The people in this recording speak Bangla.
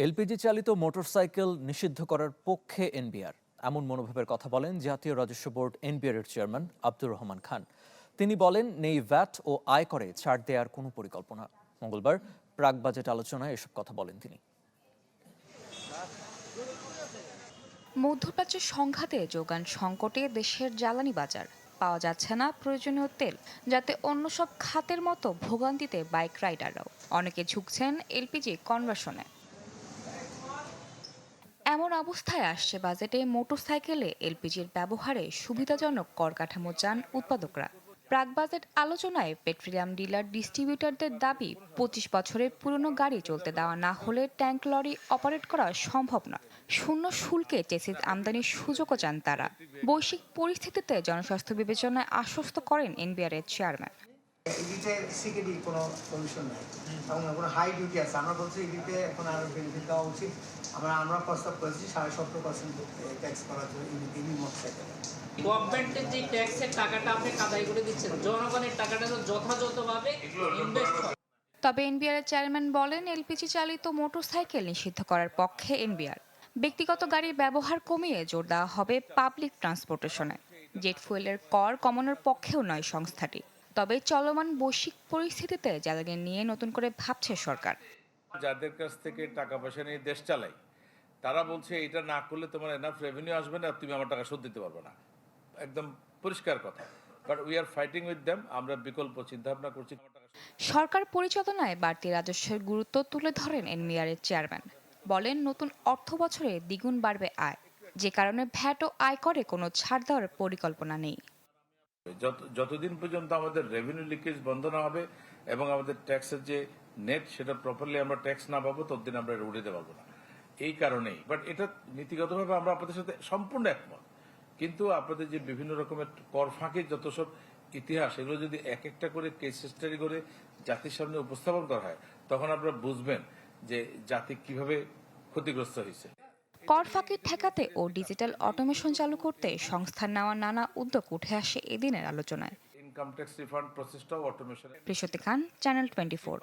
এলপিজি চালিত মোটরসাইকেল নিষিদ্ধ করার পক্ষে এনবিআর এমন মনোভাবের কথা বলেন জাতীয় রাজস্ব বোর্ড এনবিআর এর চেয়ারম্যান আব্দুর রহমান খান। তিনি বলেন, নেই ভ্যাট ও আয়করে ছাড় দেওয়ার কোনো পরিকল্পনা। মঙ্গলবার প্রাক বাজেট আলোচনায় এসব কথা বলেন তিনি। মধ্যপ্রাচ্যের সংঘাতে যোগান সংকটে দেশের জ্বালানি বাজার পাওয়া যাচ্ছে না প্রয়োজনীয় তেল, যাতে অন্য সব খাতের মতো ভোগান্তিতে বাইক রাইডাররাও অনেকে ঝুঁকছেন এলপিজি কনভার্সনে। এমন অবস্থায় আসছে বাজেটে মোটরসাইকেলে এলপিজির ব্যবহারে সুবিধাজনক কর কাঠামো চান উৎপাদকরা। প্রাক বাজেট আলোচনায় পেট্রোলিয়াম ডিলার ডিস্ট্রিবিউটরদের দাবি, ২৫ বছরের পুরনো গাড়ি চলতে দেওয়া না হলে ট্যাঙ্ক লরি অপারেট করা সম্ভব নয়। শূন্য শুল্কে চেসিস আমদানির সুযোগও চান তারা। বৈশ্বিক পরিস্থিতিতে জনস্বাস্থ্য বিবেচনায় আশ্বস্ত করেন এনবিআর এর চেয়ারম্যান। ইডিতে সিকেডি কোনো কমিশন নাই এবং কোনো হাই ডিউটি আছে। আমরা বলছি ইডিতে এখন আরো বেনিফিট দেওয়া উচিত। আমরা প্রস্তাব করেছি 17.5% ট্যাক্স করার জন্য ইডি মোটরসাইকেলে। গভর্নমেন্টের যে ট্যাক্সের টাকাটা আপনি কাদাই করে দিচ্ছেন, জনগণের টাকাটা তো যথাযথভাবে ইনভেস্ট হয়। তবে এনবিআর এর চেয়ারম্যান বলেন, এলপিজি চালিত মোটরসাইকেল নিষিদ্ধ করার পক্ষে এনবিআর। ব্যক্তিগত গাড়ির ব্যবহার কমিয়ে জোর দেওয়া হবে পাবলিক ট্রান্সপোর্টেশনে। জেট ফুয়েলের কর কমানোর পক্ষেও নয় সংস্থাটি। তবে চলমান বৈশ্বিক পরিস্থিতিতে জ্বালানি নিয়ে নতুন করে ভাবছে সরকার। যাদের কাছ থেকে টাকা পয়সা নিয়ে দেশ চালাই, তারা বলছে এটা না করলে তোমার এনাফ রেভিনিউ আসবে না, তুমি আমার টাকা শোধ দিতে পারবে না। একদম পরিষ্কার কথা। But we are fighting with them. আমরা বিকল্প চিন্তা ভাবনা করছি। সরকার পরিচালনায় বাড়তি রাজস্বের গুরুত্ব তুলে ধরেন এনবিআর এর চেয়ারম্যান। বলেন, নতুন অর্থ বছরে দ্বিগুণ বাড়বে আয়, যে কারণে ভ্যাট ও আয়করে কোনো ছাড় দেওয়ার পরিকল্পনা নেই। যতদিন পর্যন্ত আমাদের রেভিনিউ লিকেজ বন্ধ না হবে এবং আমাদের ট্যাক্সের যে নেট সেটা প্রপারলি আমরা ট্যাক্স না পাবো, ততদিন আমরা এটা উঠাতে পারবো না। এই কারণেই বাট এটা নীতিগতভাবে আমরা আপনাদের সাথে সম্পূর্ণ একমত। কিন্তু আপনাদের যে বিভিন্ন রকমের কর ফাঁকির যত সব ইতিহাস, এগুলো যদি এক একটা করে কেস স্টাডি করে জাতির সামনে উপস্থাপন করা হয়, তখন আপনারা বুঝবেন যে জাতি কিভাবে ক্ষতিগ্রস্ত হয়েছে। কর ফাঁকি ঠেকাতে ও ডিজিটাল অটোমেশন চালু করতে সংস্থার নেওয়া নানা উদ্যোগ উঠে আসে এদিনের আলোচনায়। ইনকাম ট্যাক্স রিফান্ড প্রসেসটাও অটোমেশন। প্রিয়তি খান, চ্যানেল 24।